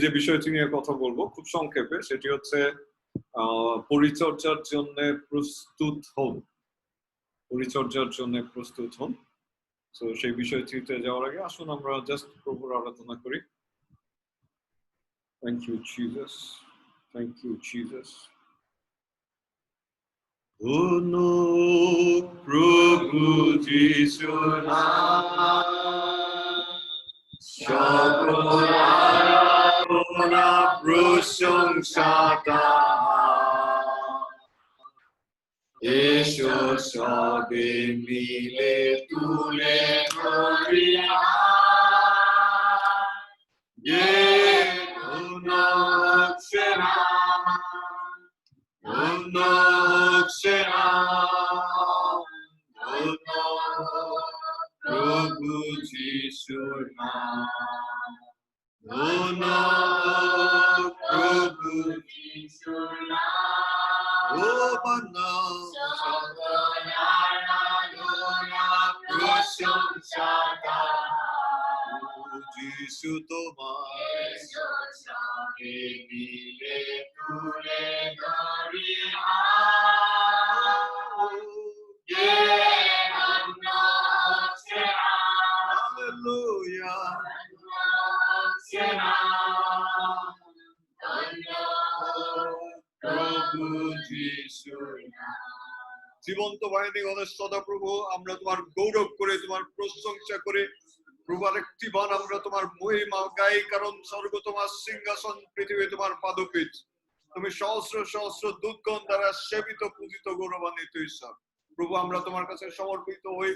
যে বিষয়টি নিয়ে কথা বলবো খুব সংক্ষেপে, সেটি হচ্ছে পরিচর্যার জন্য প্রস্তুত হন। পরিচর্যার জন্য প্রস্তুত হন। তো সেই বিষয়টিতে যাওয়ার আগে আসুন আমরা জাস্ট প্রভুর আরাধনা করি। Thank you Jesus, thank you Jesus. ধন্যবাদ প্রভু যিশুর নাম, সকল আরাধনা প্রশংসা তার। এসো সবে মিলে তুলে ধরি ধন্য হচ্ছে নাম, ধন্য হচ্ছে নাম, ধন্য প্রভু যিশুর নাম, ধন্য প্রভু যিশুর নাম। ও বান্না প্রশংসা যিশু তোমার মিলে তুলে ধরি হালেলুয়া, প্রভু যিশু। জীবন্ত বাহিনী গণেশ সদাপ্রভু, আমরা তোমার গৌরব করে তোমার প্রশংসা করে প্রভু আরেকটি বার আমরা তোমার মহিমা গাই, কারণ স্বর্গ তোমার সিংহাসন, পৃথিবী তোমার পাদপীঠ। তুমি সহস্র সহস্র দূতগণ দ্বারা সেবিত, পূজিত, গৌরবান্বিত ঈশ্বর। প্রভু আমরা তোমার কাছে সমর্পিত হই,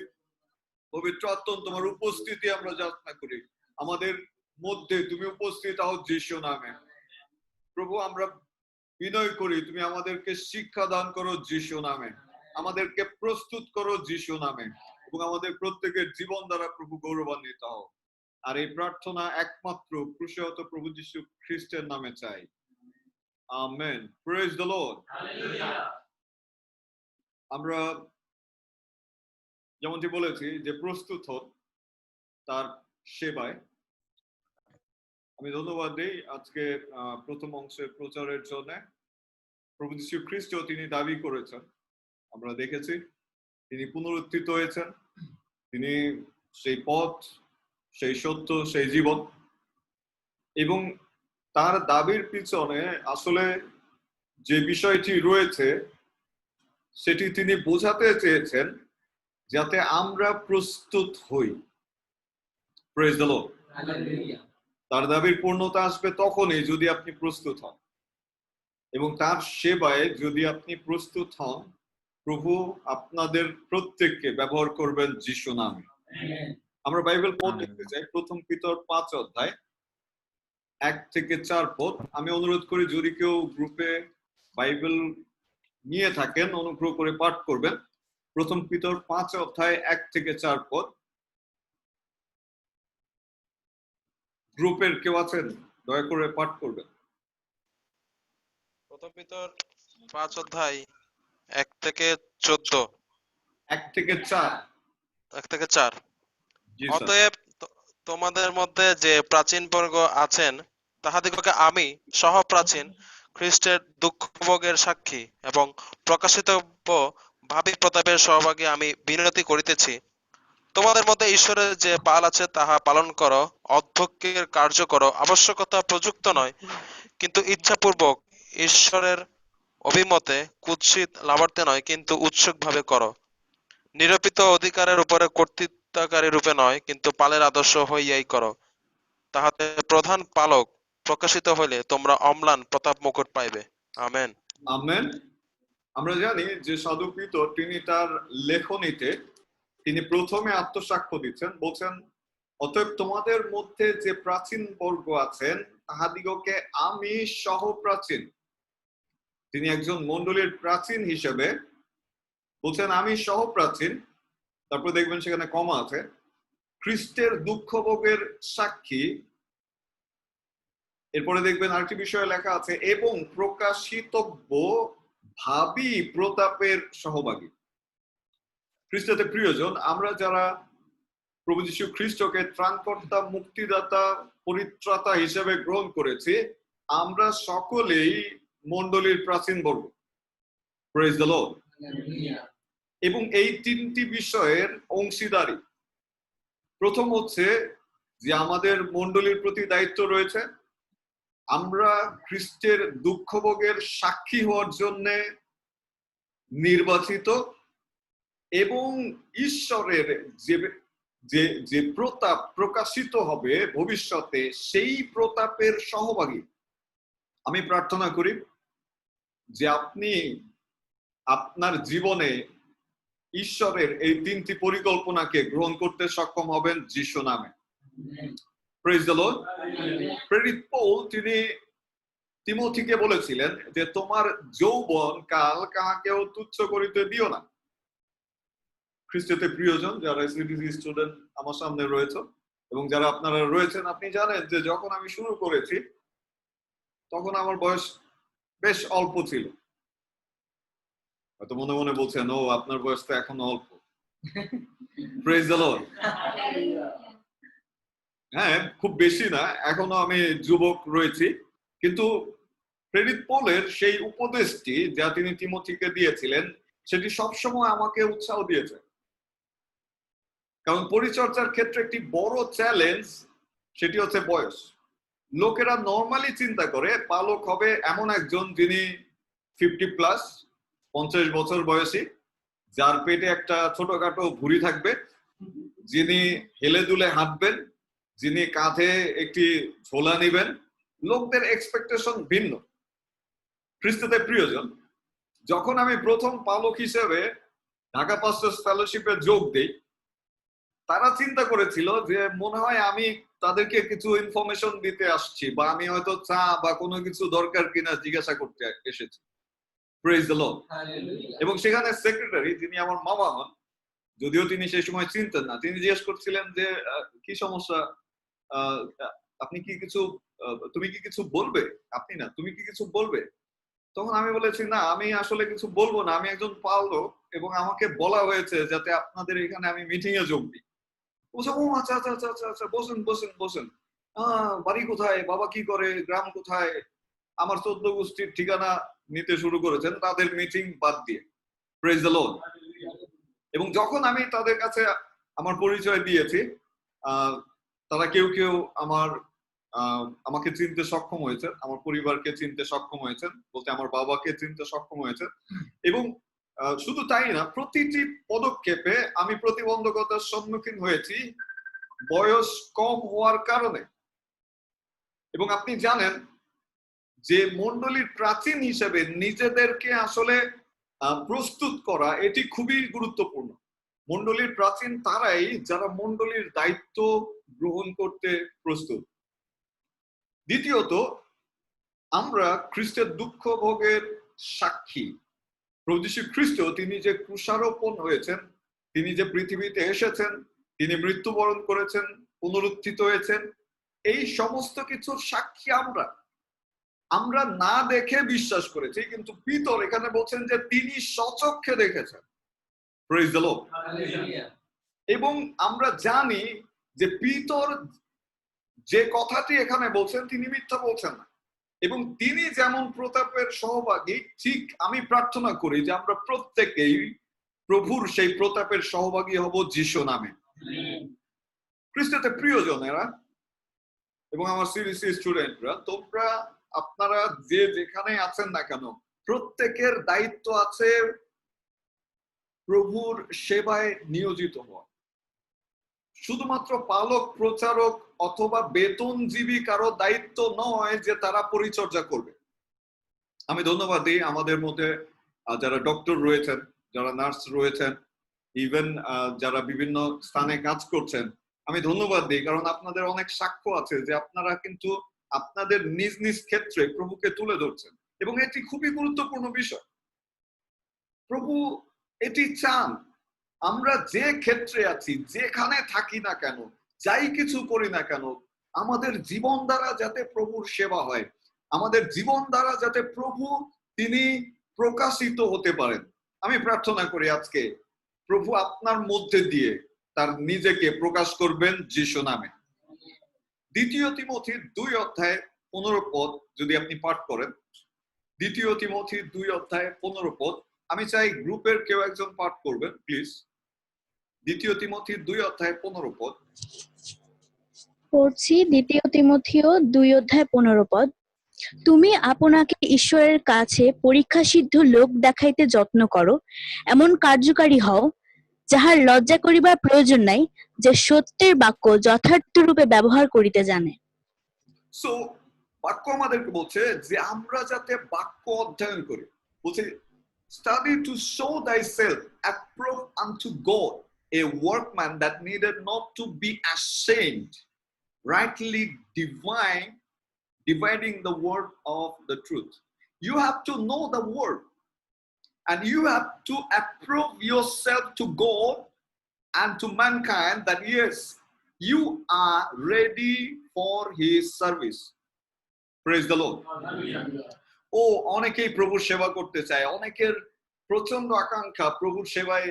পবিত্র আত্মা তোমার উপস্থিতি আমরা যাচনা করি। আমাদের মধ্যে তুমি উপস্থিত হও যিশু নামে। প্রভু আমরা বিনয় করি, তুমি আমাদেরকে শিক্ষা দান করো যিশু নামে, আমাদেরকে প্রস্তুত করো যিশু নামে, এবং আমাদের প্রত্যেকের জীবন দ্বারা প্রভু গৌরবান্বিত হও। আর এই প্রার্থনা একমাত্র ক্রুশিত প্রভু যীশু খ্রিস্টের নামে চাই, আমেন। Praise the Lord. আমরা যেমনটি বলেছি যে প্রস্তুত হন তার সেবায়। আমি ধন্যবাদ দিই আজকে প্রথম অংশের প্রচারের জন্য। প্রভু যীশু খ্রিস্ট তিনি দাবি করেছেন, আমরা দেখেছি তিনি পুনরুত্থিত হয়েছেন, তিনি সেই পথ, সেই সত্য, সেই জীবন, এবং তার দাবির পিছনে আসলে যে বিষয়টি রয়েছে সেটি তিনি বোঝাতে চেয়েছেন যাতে আমরা প্রস্তুত হই। Praise the Lord. তার দাবির পূর্ণতা আসবে তখনই যদি আপনি প্রস্তুত হন, এবং তার সেবায় যদি আপনি প্রস্তুত হন, প্রভু আপনাদের প্রত্যেককে ব্যবহার করবেন যিশু নামে। আমরা বাইবেল পদ দেখতে চাই, প্রথম পিতর 5 অধ্যায় 1 থেকে 4 পদ। আমি অনুরোধ করি যদি কেউ গ্রুপে বাইবেল নিয়ে থাকেন অনুগ্রহ করে পাঠ করবেন। প্রথম পিতর 5 অধ্যায় 1 থেকে 4 পদ। গ্রুপের কেউ আছেন দয়া করে পাঠ করবেন। প্রথম পিতর 5 অধ্যায় 1 থেকে 14। 1 থেকে 4। 1 থেকে 4। অতএব তোমাদের মধ্যে যে প্রাচীন বর্গ আছেন তাহাদিগকে আমি সহ প্রাচীন খ্রিস্টের দুঃখ ভোগের সাক্ষী এবং প্রকাশিত ভাবী প্রতাপের সহভাগী আমি বিনতি করিতেছি, তোমাদের মধ্যে ঈশ্বরের যে পাল আছে তাহা পালন করো, অধ্যক্ষের কার্য করো, আবশ্যকতা প্রযুক্ত নয় কিন্তু ইচ্ছাপূর্বক, ঈশ্বরের অভিমতে কুৎসিত লাভার্থে নয় কিন্তু উৎসুক ভাবে করো, নিরূপিত অধিকারের উপরে কর্তৃত্বকারী রূপে নয় কিন্তু পালের আদর্শ হইয়াই করো, তাহাতে প্রধান পালক প্রকাশিত হইলে তোমরা অম্লান প্রতাপ মুকুট পাইবে। আমেন। আমেন। আমরা জানি যে সাধু পিতর তিনি তার লেখনীতে তিনি প্রথমে আত্মসাক্ষ্য দিচ্ছেন, বলছেন অতএব তোমাদের মধ্যে যে প্রাচীন বর্গ আছেন তাহাদিগকে আমি সহ প্রাচীন। তিনি একজন মণ্ডলীর প্রাচীন হিসেবে বলছেন আমি সহ প্রাচীন, তারপর দেখবেন সেখানে কমা আছে, খ্রিস্টের দুঃখ ভোগের সাক্ষী, এরপরে দেখবেন আরেকটি বিষয়ে লেখা আছে এবং প্রকাশিতব্য ভাবী প্রতাপের সহভাগী। খ্রিস্টতে প্রিয়জন, আমরা যারা প্রভু যীশু খ্রিস্টকে ত্রাণকর্তা, মুক্তিদাতা, পরিত্রাতা হিসেবে গ্রহণ করেছি, আমরা সকলেই মণ্ডলীর প্রাচীন বর্গ। Praise the Lord. এবং এই তিনটি বিষয়ের অংশীদারি। প্রথম হচ্ছে যে আমাদের মণ্ডলীর প্রতি দায়িত্ব রয়েছে, আমরা খ্রিস্টের দুঃখ ভোগের সাক্ষী হওয়ার জন্য নির্বাচিত এবং ঈশ্বরের যে যে প্রতাপ প্রকাশিত হবে ভবিষ্যতে সেই প্রতাপের সহভাগী। আমি প্রার্থনা করি যে আপনি আপনার জীবনে ঈশ্বরের এই তিনটি পরিকল্পনাকে গ্রহণ করতে সক্ষম হবেন যিশু নামে। Praise the Lord. প্রেরিত পৌল তিনি তিমোথীকে বলেছিলেন যে তোমার যৌবন কাল কাহাকেও তুচ্ছ করিতে দিও না। খ্রিস্টতে প্রিয়জন যারা এসবিসি স্টুডেন্ট আমার সামনে রয়েছে এবং যারা আপনারা রয়েছেন, আপনি জানেন যে যখন আমি শুরু করেছি তখন আমার বয়স বেশ অল্প ছিল। হয়তো মনে মনে বলছেন, ও আপনার বয়স তো এখন অল্প। Praise the Lord. হ্যাঁ, খুব বেশি না, এখনো আমি যুবক রয়েছি। কিন্তু প্রেরিত পৌলের সেই উপদেশটি যা তিনি তিমোথীকে দিয়েছিলেন সেটি সবসময় আমাকে উৎসাহ দিয়েছে। কারণ পরিচর্যার ক্ষেত্রে একটি বড় চ্যালেঞ্জ সেটি হচ্ছে বয়স। লোকেরা নর্মালি চিন্তা করে পালক হবে এমন একজন যিনি 50+, 50 বছর বয়সী, যার পেটে একটা ছোটখাটো ভুঁড়ি থাকবে, যিনি হেলে দুলে হাঁটবেন, যিনি কাঁধে একটি ঝোলা নিবেন। লোকদের এক্সপেকটেশন ভিন্ন। খ্রিস্টতে প্রিয়জন, যখন আমি প্রথম পালক হিসেবে ঢাকা পাস্টার্স ফেলোশিপে যোগ দেই, তারা চিন্তা করেছিল যে মনে হয় আমি তাদেরকে কিছু ইনফরমেশন দিতে আসছি, বা আমি হয়তো চা বা কোনো কিছু দরকার কিনা জিজ্ঞাসা করতে এসেছি। Praise the Lord. এবং সেখানে সেক্রেটারি, যিনি আমার মামা হন, যদিও তিনি সেই সময় চিনতেন না, তিনি জিজ্ঞেস করছিলেন যে কি সমস্যা, আপনি কি কিছু, তুমি কি কিছু বলবে? আপনি না, তুমি কি কিছু বলবে? তখন আমি বলেছি, না, আমি আসলে কিছু বলবো না, আমি একজন পালক এবং আমাকে বলা হয়েছে যাতে আপনাদের এখানে আমি মিটিং এ যোগ দিই। বলছে, ও আচ্ছা আচ্ছা আচ্ছা আচ্ছা আচ্ছা, বসেন বসেন বসেন। বাড়ি কোথায়, বাবা কি করে, গ্রাম কোথায়? আমার 14 গোষ্ঠীর ঠিকানা নিতে শুরু করেছেন তাদের মিটিং বাদ দিয়ে। Praise the Lord. এবং যখন আমি তাদের কাছে আমার পরিচয় দিয়েছি, তারা কেউ কেউ আমাকে চিনতে সক্ষম হয়েছে, আমার পরিবারকে চিনতে সক্ষম হয়েছেন, বলতে আমার বাবাকে চিনতে সক্ষম হয়েছে। এবং শুধু তাই না, প্রতিটি পদক্ষেপে আমি প্রতিবন্ধকতার সম্মুখীন হয়েছি বয়স কম হওয়ার কারণে। এবং আপনি জানেন যে মণ্ডলীর প্রাচীন হিসেবে নিজেদেরকে আসলে প্রস্তুত করা এটি খুবই গুরুত্বপূর্ণ। মণ্ডলীর প্রাচীন তারাই যারা মণ্ডলীর দায়িত্ব গ্রহণ করতে প্রস্তুত। দ্বিতীয়ত, আমরা খ্রিস্টের দুঃখ ভোগের সাক্ষী। প্রভু যীশু খ্রিস্ট তিনি যে ক্রুশারোপণ হয়েছেন, তিনি যে পৃথিবীতে এসেছেন, তিনি মৃত্যুবরণ করেছেন, পুনরুত্থিত হয়েছেন, এই সমস্ত কিছুর সাক্ষী আমরা না দেখে বিশ্বাস করেছি, কিন্তু পিতর এখানে বলছেন যে তিনি স্বচক্ষে দেখেছেন। Praise the Lord. এবং আমরা জানি যে পিতর যে কথাটি এখানে বলছেন তিনি মিথ্যা বলছেন না। এবং তিনি যেমন প্রতাপের সহভাগী, ঠিক আমি প্রার্থনা করি যে আমরা প্রত্যেকেই প্রভুর সেই প্রতাপের সহভাগী হব যিশু নামে। খ্রিস্টতে প্রিয়জনেরা এবং আমার সিরিসি স্টুডেন্টরা, তোমরা আপনারা যে যেখানে আছেন না কেন, প্রত্যেকের দায়িত্ব আছে প্রভুর সেবায় নিয়োজিত হওয়া। শুধুমাত্র পালক, প্রচারক অথবা বেতনজীবী কারো দায়িত্ব নয় যে তারা পরিচর্যা করবে। আমি ধন্যবাদ দিই আমাদের মধ্যে যারা ডক্টর রয়েছেন, যারা নার্স রয়েছেন, ইভেন যারা বিভিন্ন স্থানে কাজ করছেন, আমি ধন্যবাদ দিই, কারণ আপনাদের অনেক সাক্ষ্য আছে যে আপনারা কিন্তু আপনাদের নিজ নিজ ক্ষেত্রে প্রভুকে তুলে ধরছেন, এবং এটি খুবই গুরুত্বপূর্ণ বিষয়। প্রভু এটি চান আমরা যে ক্ষেত্রে আছি, যেখানে থাকি না কেন, যাই কিছু করি না কেন, আমাদের জীবন দ্বারা যাতে প্রভুর সেবা হয়, আমাদের জীবন দ্বারা যাতে প্রভু তিনি প্রকাশিত হতে পারেন। আমি প্রার্থনা করি আজকে প্রভু আপনার মধ্যে দিয়ে তার নিজেকে প্রকাশ করবেন যিশু নামে। দ্বিতীয় তিমোথীর 2 অধ্যায় 15 পদ যদি আপনি পাঠ করেন, দ্বিতীয় তিমোথীর 2 অধ্যায় 15 পদ, আমি চাই গ্রুপের কেউ একজন পাঠ করবেন প্লিজ। দ্বিতীয় তিমোথীর 2 অধ্যায় 15 পদ পড়ছি। দ্বিতীয় তিমোথেয় 2 অধ্যায় 15 পদ। তুমি আপনাকে ঈশ্বরের কাছে পরীক্ষাসিদ্ধ লোক দেখাইতে যত্ন করো, এমন কার্যকারী হও, যাহার লজ্জা করিবার প্রয়োজন নাই, যে সত্যের বাক্য যথার্থ রূপে ব্যবহার করিতে জানে। সো বাক্য আমাদেরকে বলছে যে আমরা যাতে বাক্য অধ্যয়ন করি, বলছে study to show thyself approved unto God, a workman that needed not to be ashamed, rightly dividing the word of the truth. You have to know the word, and you have to approve yourself to God and to mankind, that yes, you are ready for his service. Praise the Lord. ও অনেকেই প্রভুর সেবা করতে চায়, অনেকের প্রচন্ড আকাঙ্ক্ষা প্রভুর সেবায়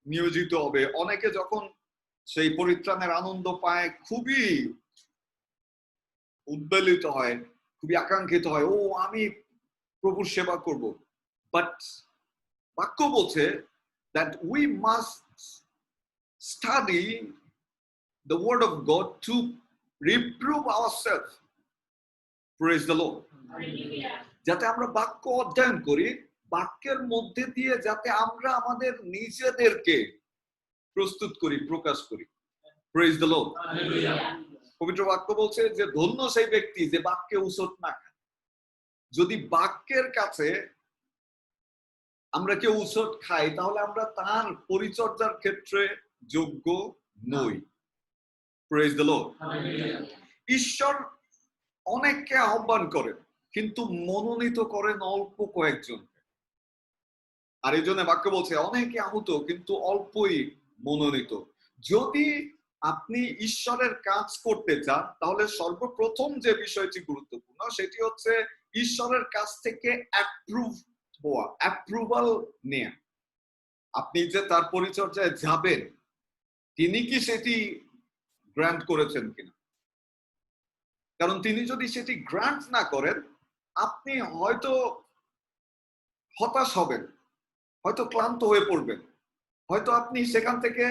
নিয়োজিত হবে। অনেকে যখন সেই পরিত্রাণের আনন্দ পায় খুবই উদ্বেলিত হয়, খুবই আকাঙ্ক্ষিত হয়, ও আমি প্রভুর সেবা করব। বাট বাক্য বলছে that we must study the word of God to reprove ourselves. Praise the Lord. যাতে আমরা বাক্য অধ্যয়ন করি, বাক্যের মধ্যে দিয়ে যাতে আমরা আমাদের নিজেদেরকে প্রস্তুত করি, প্রকাশ করি। Praise the Lord. পবিত্র বাক্য বলছে যে ধন্য সেই ব্যক্তি যে বাক্যে উসট না খায়। যদি বাক্যের কাছে আমরা কেউ উসট খাই, তাহলে আমরা তার পরিচর্যার ক্ষেত্রে যোগ্য নই। Praise the Lord. ঈশ্বর অনেককে আহ্বান করেন, কিন্তু মনোনীত করেন অল্প কয়েকজন। আর এই জন্য বাক্য বলছে অনেকে আহত কিন্তু অল্পই মনোনীত। যদি আপনি ঈশ্বরের কাজ করতে চান, তাহলে সর্বপ্রথম যে বিষয়টি গুরুত্বপূর্ণ সেটি হচ্ছে ঈশ্বরের কাছ থেকে অ্যাপ্রুভ হওয়া, অ্যাপ্রুভাল নেয়া। আপনি যে তার পরিচর্যায় যাবেন, তিনি কি সেটি গ্রান্ট করেছেন কিনা। কারণ তিনি যদি সেটি গ্রান্ট না করেন, আপনি হয়তো হতাশ হবেন, হয়তো ক্লান্ত হয়ে পড়বেন, হয়তো আপনি সেখান থেকে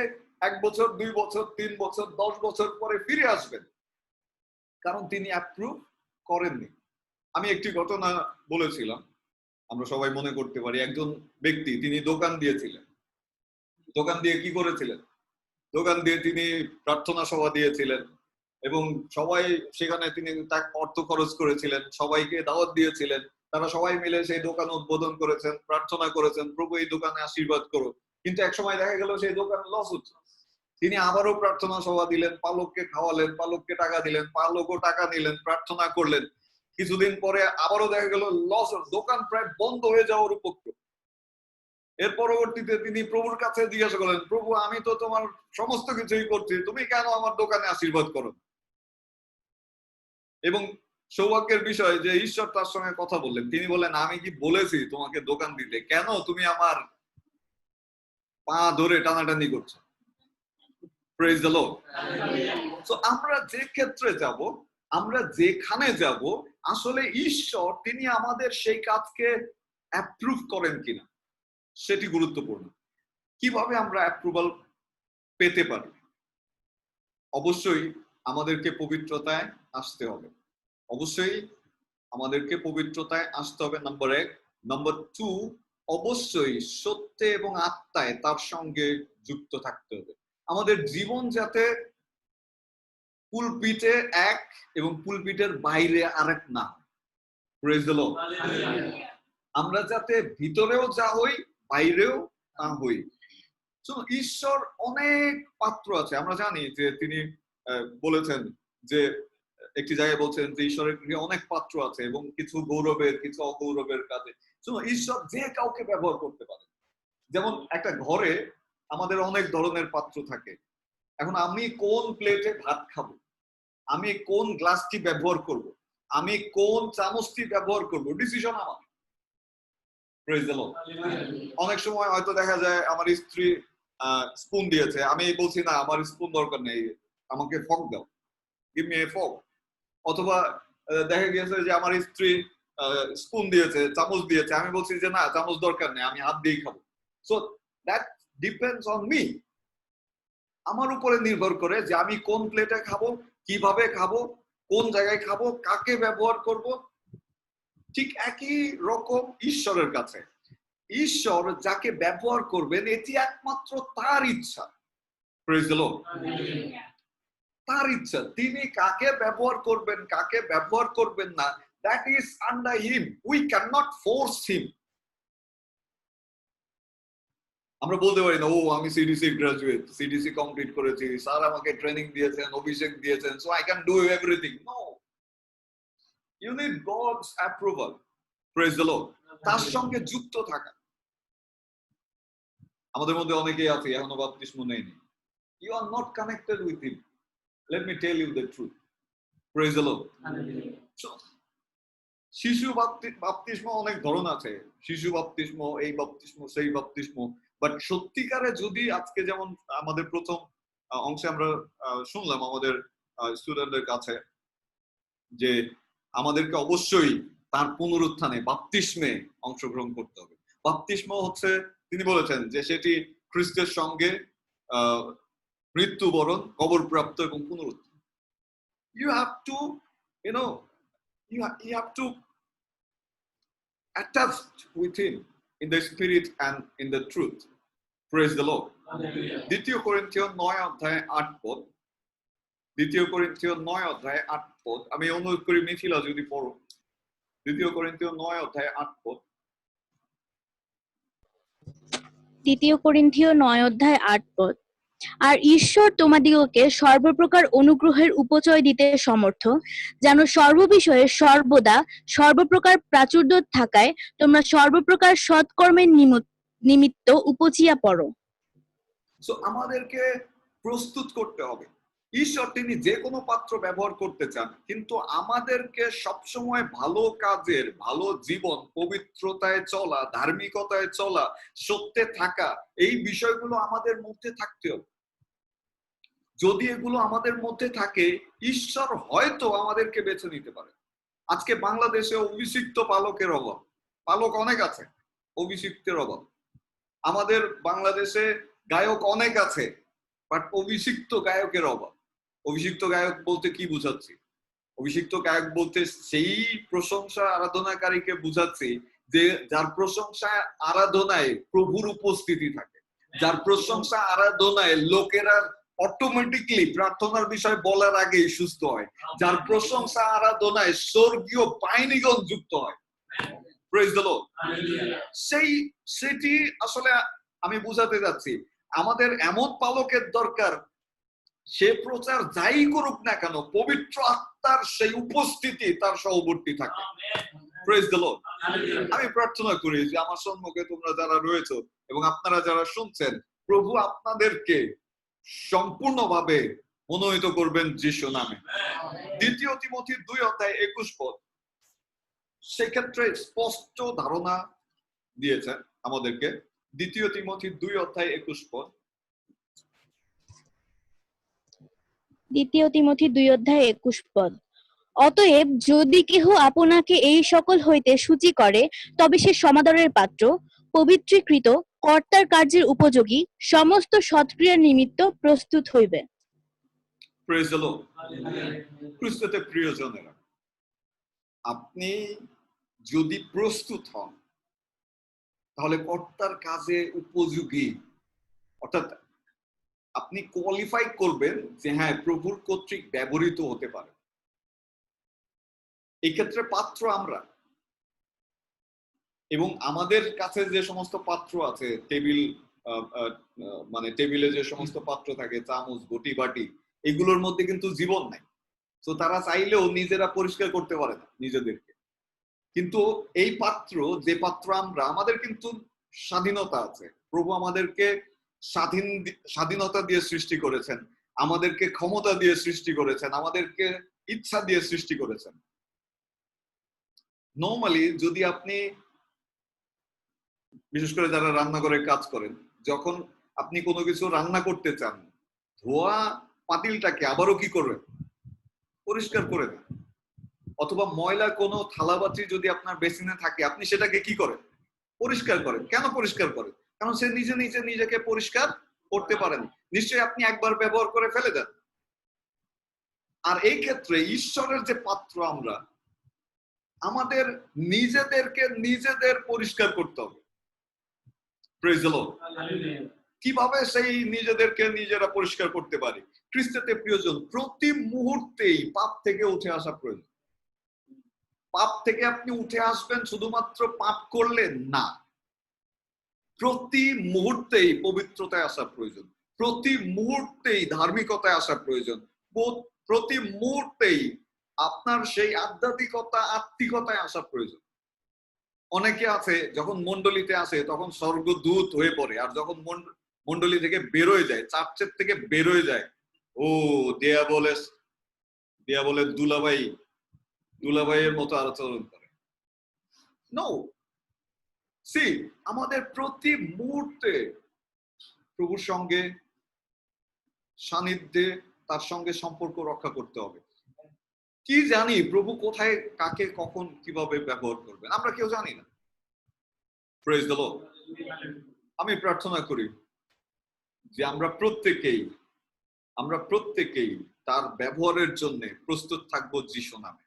1 বছর 2 বছর 3 বছর 10 বছর পরে ফিরে আসবেন, কারণ তিনি অ্যাপ্রুভ করেননি। আমি একটি ঘটনা বলেছিলাম, আমরা সবাই মনে করতে পারি। একজন ব্যক্তি, তিনি দোকান দিয়েছিলেন। দোকান দিয়ে কি করেছিলেন? দোকান দিয়ে তিনি প্রার্থনা সভা দিয়েছিলেন এবং সবাই সেখানে তিনি তার অর্থ খরচ করেছিলেন, সবাইকে দাওয়াত দিয়েছিলেন। তারা সবাই মিলে সেই দোকান উদ্বোধন করেছেন, প্রার্থনা করেছেন, প্রভু এই দোকানে আশীর্বাদ করো। কিন্তু এক সময় দেখা গেল সেই দোকান লস হচ্ছে। তিনি আবারও প্রার্থনা সভা দিলেন, পালককে খাওয়ালেন, পালককে টাকা দিলেন, পালকও টাকা নিলেন, প্রার্থনা করলেন। কিছুদিন পরে আবারও দেখা গেল লস, দোকান প্রায় বন্ধ হয়ে যাওয়ার উপক্রম। এর পরবর্তীতে তিনি প্রভুর কাছে জিজ্ঞাসা করলেন, প্রভু আমি তো তোমার সমস্ত কিছুই করছি, তুমি কেন আমার দোকানে আশীর্বাদ করো? এবং সৌভাগ্যের বিষয় যে ঈশ্বর তার সঙ্গে কথা বললেন। তিনি বললেন, আমি কি বলেছি তোমাকে দোকান দিতে? কেন তুমি আমার পা ধরে টানাটানি করছো? Praise the Lord. সো আমরা যে ক্ষেত্রে যাব, আমরা যেখানে যাব, আসলে ঈশ্বর তিনি আমাদের সেই কাজকে অ্যাপ্রুভ করেন কিনা সেটি গুরুত্বপূর্ণ। কিভাবে আমরা অ্যাপ্রুভাল পেতে পারি? অবশ্যই আমাদেরকে পবিত্রতায় আসতে হবে। অবশ্যই আমাদেরকে পবিত্রতায় আসতে হবে, নাম্বার 1। নাম্বার 2, অবশ্যই সত্যে এবং আত্মায় তার সঙ্গে যুক্ত থাকতে হবে। আমাদের জীবন যাতে পুলপিটে এক এবং পুলপিটের বাইরে আরেক না। Praise the Lord. আমরা যাতে ভিতরেও যা হই, বাইরেও তা হই। ঈশ্বর অনেক পাত্র আছে। আমরা জানি যে তিনি বলেছেন যে একটি জায়গায় বলছেন যে ঈশ্বরের গৃহে অনেক পাত্র আছে এবং কিছু গৌরবের, কিছু অগৌরবের কাজে। ঈশ্বর যে কাউকে ব্যবহার করতে পারে। যেমন একটা ঘরে আমাদের অনেক ধরনের পাত্র থাকে। এখন আমি কোন প্লেটে ভাত খাবো, আমি কোন গ্লাসটি ব্যবহার করব, আমি কোন চামচটি ব্যবহার করব, ডিসিশন আমার। Praise the Lord. অনেক সময় হয়তো দেখা যায় আমার স্ত্রী স্পুন দিয়েছে, আমি বলছি না আমার স্পুন দরকার নেই, আমাকে ফর্ক দাও, গিভ মি এ ফর্ক। অথবা দেখা গেছে যে আমার স্ত্রী স্পুন দিয়েছে, চামচ দিয়েছে, আমি বলছি যে না চামচ দরকার নেই, আমি হাত দিয়েই খাবো। So that depends on me. আমার উপরে নির্ভর করে যে আমি কোন প্লেটে খাবো, কিভাবে খাবো, কোন জায়গায় খাবো, কাকে ব্যবহার করব। ঠিক একই রকম ঈশ্বরের কাছে, ঈশ্বর যাকে ব্যবহার করবেন এটি একমাত্র তার ইচ্ছা। Praise the Lord. তার ইচ্ছা, তিনি কাকে ব্যবহার করবেন, কাকে ব্যবহার করবেন না, that is under him. We cannot force him. আমরা বলতে পারি না ও আমি সিডিসি গ্রাজুয়েট, সিডিসি কমপ্লিট করেছি, স্যার আমাকে ট্রেনিং দিয়েছেন, অভিষেক দিয়েছেন, so I can do everything. No, you need God's approval. Praise the Lord. তার সঙ্গে যুক্ত থাকা। আমাদের মধ্যে অনেকেই আছে এখনো বাপ্তিস্ম নেয়নি। You are not connected with him. Let me tell you the truth. Praise the Lord. So, শিশু বাপ্তিস্ম অনেক ধরন আছে, শিশু বাপ্তিস্ম, এই বাপ্তিস্ম, সেই বাপ্তিস্ম। বাট সত্যিকারে যদি আজকে যেমন আমাদের প্রথম অংশে আমরা শুনলাম আমাদের স্টুডেন্টদের কাছে যে আমাদেরকে অবশ্যই তার পুনরুত্থানে বাপ্তিস্মে অংশগ্রহণ করতে হবে। বাপ্তিস্ম হচ্ছে তিনি বলেছেন যে সেটি খ্রিস্টের সঙ্গে মৃত্যুবরণ, কবরপ্রাপ্ত এবং পুনরুত্থান। You have to, you know, you have to attach with him in the spirit and in the truth. Praise the Lord. দ্বিতীয় করিন্থীয় 9 অধ্যায় 8 পদ, দ্বিতীয় করিন্থীয় 9 অধ্যায় 8 পদ, আমি অনুরোধ করি মিথিলা যদি পড়ো, দ্বিতীয় করিন্থীয় 9 অধ্যায় 8 পদ। দ্বিতীয় করিন্থীয় 9 অধ্যায় 8 পদ। আর ঈশ্বর তোমাদিগকে সর্বপ্রকার অনুগ্রহের উপচয় দিতে সমর্থ, যেন সর্ববিষয়ে সর্বদা সর্বপ্রকার প্রাচুর্য থাকায় তোমরা সর্বপ্রকার সৎকর্মের নিমিত্ত উপচিয়া পড়ো। সো আমাদেরকে প্রস্তুত করতে হবে। ঈশ্বর তিনি যে কোনো পাত্র ব্যবহার করতে চান, কিন্তু আমাদেরকে সবসময় ভালো কাজের, ভালো জীবন, পবিত্রতায় চলা, ধার্মিকতায় চলা, সত্যে থাকা, এই বিষয়গুলো আমাদের মধ্যে থাকতে হবে। যদি এগুলো আমাদের মধ্যে থাকে, ঈশ্বর হয়তো আমাদেরকে বেছে নিতে পারে। আজকে বাংলাদেশে অভিষিক্ত পালকের অভাব, পালক অনেক আছে, অভিষিক্তের অভাব। আমাদের বাংলাদেশে গায়ক অনেক আছে, বাট অভিষিক্ত গায়কের অভাব। অভিষিক্ত গায়ক বলতে কি বুঝাচ্ছি? অভিষিক্ত গায়ক বলতে সেই প্রশংসা আরাধনাকারীকে বুঝাচ্ছি যে যার প্রশংসা আরাধনায় প্রভুর উপস্থিতি থাকে, যার প্রশংসা আরাধনায় লোকেরা অটোমেটিকলি প্রার্থনার বিষয় বলার আগেই সুস্থ হয়, যার প্রশংসা আরাধনায় স্বর্গীয় বাহিনীগণ যুক্ত হয়। Praise the Lord. সেটি আসলে আমি বুঝাতে যাচ্ছি, আমাদের এমন পালকের দরকার, সে প্রচার যাই করুক না কেন পবিত্র আত্মার সেই উপস্থিতি তার সহবর্তী থাকে। Praise the Lord. আমি প্রার্থনা করি যে আমার সম্মুখে তোমরা যারা রয়েছো এবং আপনারা যারা শুনছেন, প্রভু আপনাদেরকে সম্পূর্ণভাবে মনোনীত করবেন যিশু নামে। দ্বিতীয় তিমোথী 2 অধ্যায় 21 পদ সেক্ষেত্রে স্পষ্ট ধারণা দিয়েছেন আমাদেরকে। দ্বিতীয় তিমোথী 2 অধ্যায় 21 পদ। দ্বিতীয় তিমোথী 2 অধ্যায় 21 পদ। অতএব যদি কেহ আপনাকে এই সকল হইতে সূচি করে, তবে সে সমাদরের পাত্র, পবিত্রীকৃত, কর্তার কার্যের উপযোগী, সমস্ত সৎক্রিয়ার নিমিত্ত প্রস্তুত হইবে। Praise the lord. খ্রিস্টতে প্রিয়জনেরা, আপনি যদি প্রস্তুত হন তাহলে কর্তার কাজে উপযোগী, অর্থাৎ আপনি কোয়ালিফাই করবেন যে হ্যাঁ প্রভুর কর্তৃক ব্যবহৃত হতে পারে। এই ক্ষেত্রে পাত্র আমরা, এবং আমাদের কাছে যে সমস্ত পাত্র আছে, টেবিল মানে টেবিলে যে সমস্ত পাত্র থাকে, চামচ, ঘটি, বাটি, এগুলোর মধ্যে কিন্তু জীবন নাই। তো তারা চাইলেও নিজেরা পরিষ্কার করতে পারে না নিজেদেরকে। কিন্তু এই পাত্র, যে পাত্র আমরা, আমাদের কিন্তু স্বাধীনতা আছে। প্রভু আমাদেরকে স্বাধীনতা দিয়ে সৃষ্টি করেছেন, আমাদেরকে ক্ষমতা দিয়ে সৃষ্টি করেছেন, আমাদেরকে ইচ্ছা দিয়ে সৃষ্টি করেছেন। নরমালি যদি আপনি, বিশেষ করে যারা রান্নাঘরে কাজ করেন, যখন আপনি কোনো কিছু রান্না করতে চান, ধোয়া পাতিলটাকে আবারও কি করবেন? পরিষ্কার করে দেন। অথবা ময়লা কোনো থালাবাটি যদি আপনার বেসিনে থাকে, আপনি সেটাকে কি করেন? পরিষ্কার করেন। কেন পরিষ্কার করেন? কারণ সে নিজে নিজেকে পরিষ্কার করতে পারেন। নিশ্চয়ই আপনি একবার ব্যবহার করে ফেলে দেন। আর এই ক্ষেত্রে ঈশ্বরের যে পাত্র আমরা, আমাদের নিজেদের পরিষ্কার করতে হবে। Praise the Lord. কিভাবে সেই নিজেদেরকে নিজেরা পরিষ্কার করতে পারি? খ্রিস্টতে প্রিয়জন, প্রতি মুহূর্তেই পাপ থেকে উঠে আসা প্রয়োজন। পাপ থেকে আপনি উঠে আসবেন শুধুমাত্র পাপ করলে না, প্রতি মুহূর্তেই পবিত্রতায় আসা প্রয়োজন, প্রতি মুহূর্তেই ধার্মিকতায় আসা প্রয়োজন, প্রতি মুহূর্তেই আপনার সেই আধ্যাত্মিকতা আত্মিকতায় আসা প্রয়োজন। অনেকে আছে যখন মণ্ডলীতে আসে তখন স্বর্গদূত হয়ে পড়ে, আর যখন মণ্ডলী থেকে বেরোয় যায়, চার্চের থেকে বেরোয় যায়, ও দেয়া বলে দুলাভাইয়ের মতো আচরণ করে। নো, সি, আমাদের প্রতি মুহূর্তে প্রভুর সঙ্গে সান্নিধ্যে তার সঙ্গে সম্পর্ক রক্ষা করতে হবে। কি জানি প্রভু কোথায় কাকে কখন কিভাবে ব্যবহার করবেন, আমরা কেউ জানি না। Praise the Lord. আমি প্রার্থনা করি যে আমরা প্রত্যেকেই তার ব্যবহারের জন্য প্রস্তুত থাকবো যিশু নামে।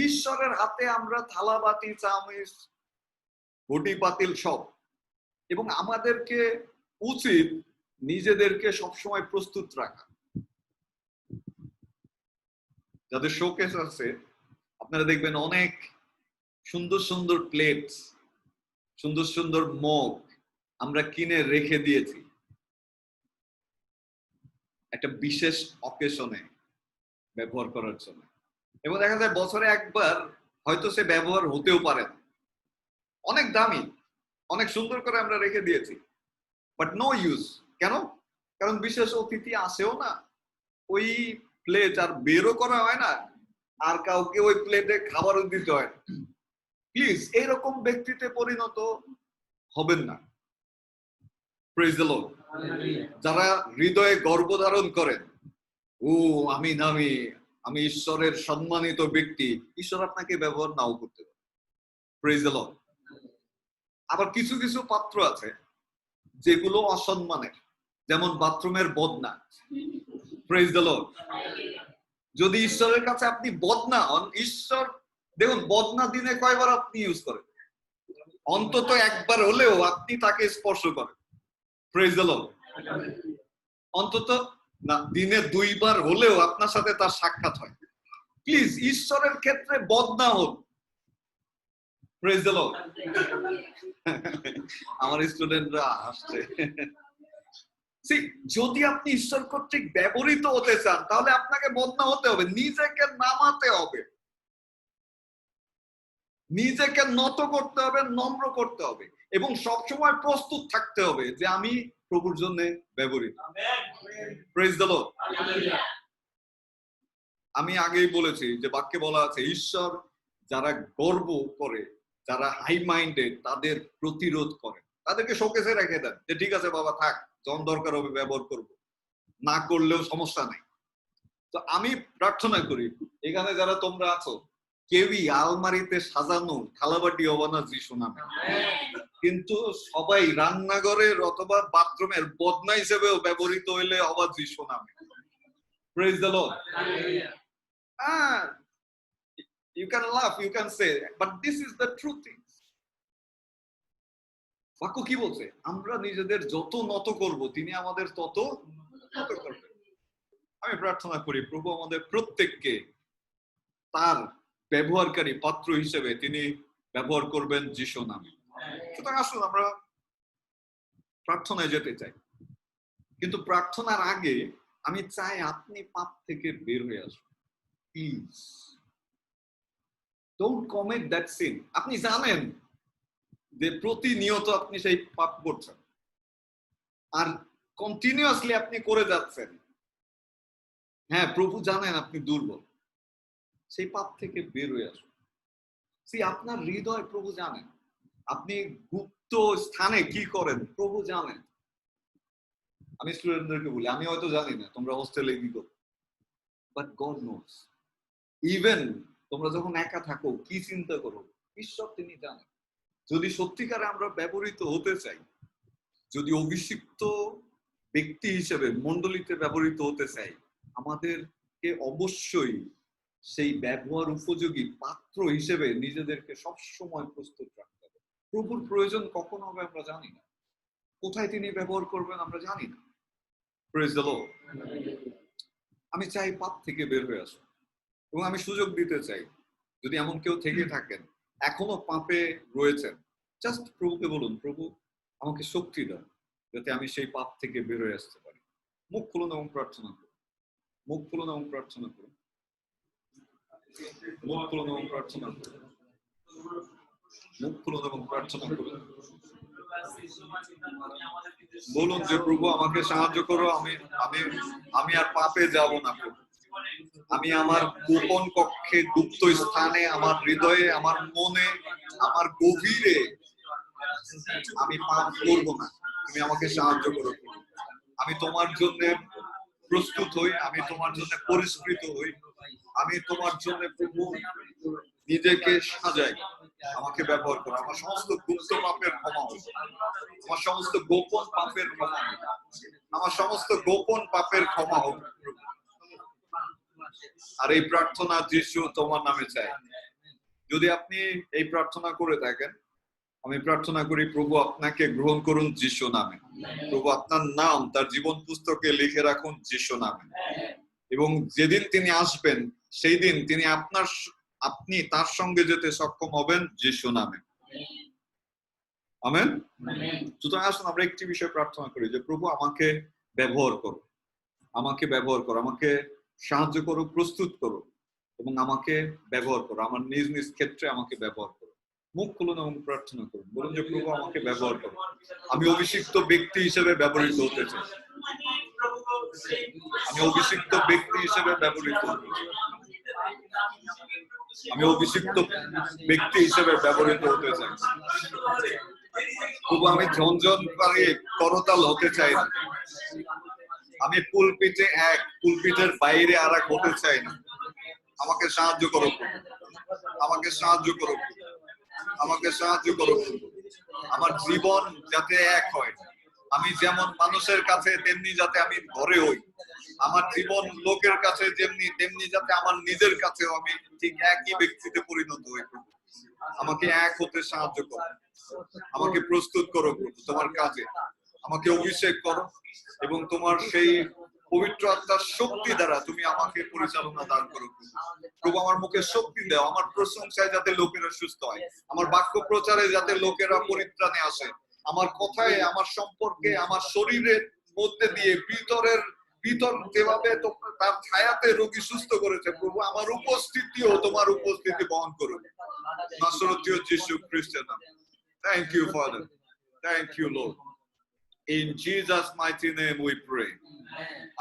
ঈশ্বরের হাতে আমরা থালা বাটি চামচ ঘটি পাতিল সব, এবং আমাদেরকে উচিত নিজেদেরকে সবসময় প্রস্তুত রাখা। যাদের শোকেস আছে আপনারা দেখবেন অনেক সুন্দর সুন্দর প্লেট, সুন্দর সুন্দর মগ আমরা কিনে রেখে দিয়েছি একটা বিশেষ অকেশনে ব্যবহার করার জন্য, এবং দেখা যায় বছরে একবার হয়তো সে ব্যবহার হতেও পারে না। অনেক দামি, অনেক সুন্দর করে আমরা রেখে দিয়েছি, বাট নো ইউজ। কেন? কারণ বিশেষ অতিথি আসেও না, ওই প্লেট আর বেরও করা হয় না, আর কাউকে ওই প্লেটে খাবারও দিতে হয় না। প্লিজ এইরকম ব্যক্তিতে পরিণত হবেন না। Praise the Lord. যারা হৃদয়ে গর্বধারণ করেন, ও আমি নামি, আমি ঈশ্বরের সম্মানিত ব্যক্তি, ঈশ্বর আপনাকে ব্যবহার নাও করতে পারে। Praise the Lord. আবার কিছু কিছু পাত্র আছে যেগুলো অসম্মানের, যেমন বাথরুমের বদনা। Praise the Lord. যদি ঈশ্বরের কাছে আপনি বদনা হন, ঈশ্বর দেখুন বদনা দিনে কয়বার আপনি ইউজ করেন? অন্তত একবার হলেও আপনি তাকে স্পর্শ করেন। Praise the Lord. অন্তত না, দিনে 2 বার হলেও আপনার সাথে তার সাক্ষাৎ হয়। প্লিজ ঈশ্বরের ক্ষেত্রে বদনা হন। Praise the Lord. আমার স্টুডেন্টরা আসছে। যদি আপনি ঈশ্বর কর্তৃক ব্যবহৃত হতে চান তাহলে আপনাকে বদনা হতে হবে, নিজেকে নামাতে হবে, নিজেকে নত করতে হবে, নম্র করতে হবে, এবং সবসময় প্রস্তুত থাকতে হবে যে আমি প্রভুর জন্য ব্যবহৃত। Praise the Lord. আমি আগেই বলেছি যে বাক্যে বলা আছে ঈশ্বর যারা গর্ব করে, যারা হাই মাইন্ডেড, তাদের প্রতিরোধ করে, তাদেরকে শোকেসে রেখে দেন যে ঠিক আছে বাবা থাক, যখন দরকার হবে ব্যবহার করব, না করলেও সমস্যা নাই। তো আমি প্রার্থনা করি এখানে যারা তোমরা আছো, কেউই আলমারিতে সাজানো থালাবাটি হবা না যিশু নামে, কিন্তু সবাই রান্নাঘরের অথবা বাথরুমের বদনা হিসেবেও ব্যবহৃত হইলে হবা যিশু নামে। Praise the Lord. You can laugh, you can say, but this is the truth. বাক্য কি বলছে? আমরা নিজেদের যত নত করব তিনি আমাদের তত নত করবেন। আমি প্রার্থনা করি প্রভু আমাদের প্রত্যেককে তার ব্যবহারকারী পাত্র হিসেবে তিনি ব্যবহার করবেন যিশু নামে। সুতরাং আসুন আমরা প্রার্থনায় যেতে চাই, কিন্তু প্রার্থনার আগে আমি চাই আপনি পাপ থেকে বের হয়ে আসুন। Please don't commit that sin. আপনি জানেন যে প্রতিনিয়ত আপনি সেই পাপ করছেন আর কন্টিনিউয়াসলি আপনি করে যাচ্ছেন। হ্যাঁ, প্রভু জানেন আপনি দুর্বল, সেই পাপ থেকে বের হয়ে আসুন। আপনার হৃদয় প্রভু জানেন, আপনি গুপ্ত স্থানে কি করেন প্রভু জানেন। আমি স্টুডেন্টদেরকে বলি, আমি হয়তো জানি না তোমরা হোস্টেলে কি করো, বাট গড নোস। ইভেন তোমরা যখন একা থাকো কি চিন্তা করো, ঈশ্বর তিনি জানেন। যদি সত্যিকারে আমরা ব্যবহৃত হতে চাই, যদি অভিষিক্ত ব্যক্তি হিসেবে মণ্ডলীতে ব্যবহৃত হতে চাই, আমাদেরকে অবশ্যই সেই ব্যবহার উপযোগী পাত্র হিসেবে নিজেদেরকে সবসময় প্রস্তুত রাখতে হবে। প্রভুর প্রয়োজন কখন হবে আমরা জানি না, কোথায় তিনি ব্যবহার করবেন আমরা জানি না। Praise the Lord. আমি চাই পাপ থেকে বের হয়ে আসুন, এবং আমি সুযোগ দিতে চাই, যদি এমন কেউ থেকে থাকেন এখনো পাপে রয়েছেন, জাস্ট প্রভুকে বলুন, প্রভু আমাকে শক্তি দাও যাতে আমি সেই পাপ থেকে বের হয়ে আসতে পারি। মুখ খুলুন এবং প্রার্থনা করুন, মুখ খুলুন এবং প্রার্থনা করুন, মুখ খুলুন এবং প্রার্থনা করুন, মুখ খুলুন এবং প্রার্থনা করুন। বলুন যে প্রভু আমাকে সাহায্য করো, আমি আমি আমি আর পাপে যাব না প্রভু। আমি আমার গোপন কক্ষে, গুপ্ত স্থানে, আমার হৃদয়ে, আমার মনে, আমার গভীরে আমি পাপ করব না। তুমি আমাকে সাহায্য করো। আমি তোমার জন্য প্রস্তুত হই, আমি তোমার জন্য পরিষ্কৃত হই, আমি তোমার জন্য প্রভু নিজেকে সাজাই। আমাকে ব্যবহার করো। আমার সমস্ত গুপ্ত পাপের ক্ষমা হোক, আমার সমস্ত গোপন পাপের ক্ষমা হোক, আমার সমস্ত গোপন পাপের ক্ষমা হোক। আর এই প্রার্থনা যিশু তোমার নামে চাই। যদি আপনি এই প্রার্থনা করে থাকেন, আমি প্রার্থনা করি প্রভু আপনাকে গ্রহণ করুন যিশু নামে। প্রভু আপনার নাম তার জীবন পুস্তকে লিখে রাখুন যিশু নামে, এবং যেদিন তিনি আসবেন সেই দিন তিনি আপনি তার সঙ্গে যেতে সক্ষম হবেন যিশু নামে। আমেন। সুতরাং আসুন আমরা একটি বিষয় প্রার্থনা করি যে প্রভু আমাকে ব্যবহার করো, আমাকে ব্যবহার করো, আমাকে সাহায্য করো, প্রস্তুত করো, এবং আমাকে ব্যবহার করো, আমার নিজ নিজ ক্ষেত্রে আমাকে ব্যবহার করো। মুখ খুলুন এবং প্রার্থনা করুন, বলুন যে প্রভু আমাকে ব্যবহার করো। আমি অভিষিক্ত ব্যক্তি হিসেবে ব্যবহৃত হতে চাই, আমি অভিষিক্ত ব্যক্তি হিসেবে ব্যবহৃত হতে চাই, আমি অভিষিক্ত ব্যক্তি হিসেবে ব্যবহৃত হতে চাই। প্রভু আমি ঝনঝনকারী করতাল হতে চাই না, আমি পুলপিটে এক, পুলপিটের বাইরে আর এক হতে চাই না। আমাকে সাহায্য করো, আমাকে সাহায্য করো, আমাকে সাহায্য করো। আমার জীবন যাতে এক হয়, আমি যেমন মানুষের কাছে তেমনি যাতে আমি ঘরে হই, আমার জীবন লোকের কাছে যেমনি তেমনি যাতে আমার নিজের কাছেও আমি ঠিক একই ব্যক্তিতে পরিণত হই। আমাকে এক হতে সাহায্য করো, আমাকে প্রস্তুত করো তোমার কাজে, আমাকে অভিষেক করো, এবং তোমার সেই পবিত্র আত্মার শক্তি দ্বারা তুমি আমাকে পরিচালনা দান করো। প্রভু আমার মুখে শক্তি দাও, আমার প্রশংসায় যাতে লোকেরা সুস্থ হয়, আমার বাক্য প্রচারে যাতে লোকেরা পরিত্রাণে আসে, আমার কথায়, আমার সম্পর্কে, আমার শরীরের মধ্যে দিয়ে ভিতর যেভাবে তার ছায়াতে রোগী সুস্থ করেছে, প্রভু আমার উপস্থিতিও তোমার উপস্থিতি বহন করুন নাসরতীয় যিশু খ্রিস্টের নামে। Thank you, Father. Thank you, Lord. In Jesus' mighty name we pray.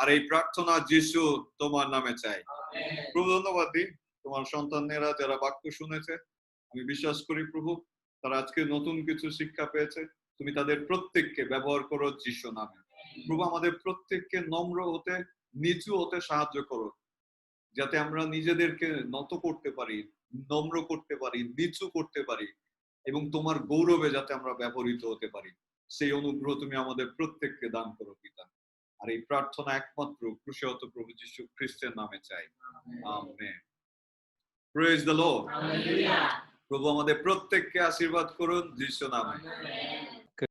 আর এই প্রার্থনা যিশু তোমার নামে চাই। প্রভু ধন্যবাদ দিই তোমার সন্তানেরা যারা বাক্য শুনেছে, আমি বিশ্বাস করি প্রভু তারা আজকে নতুন কিছু শিক্ষা পেয়েছে। তুমি তাদের প্রত্যেককে ব্যবহার করো যিশু নামে। প্রভু আমাদের প্রত্যেককে নম্র হতে, নিচু হতে সাহায্য করো, যাতে আমরা নিজেদেরকে নত করতে পারি, নম্র করতে পারি, নিচু করতে পারি, এবং তোমার গৌরবে যাতে আমরা ব্যবহৃত হতে পারি। সেই অনুগ্রহ তুমি আমাদের প্রত্যেককে দান করো পিতা। আর এই প্রার্থনা একমাত্র ক্রুশিত প্রভু যীশু খ্রিস্টের নামে চাই। আমেন। Praise the Lord. প্রভু আমাদের প্রত্যেককে আশীর্বাদ করুন যিশু নামে।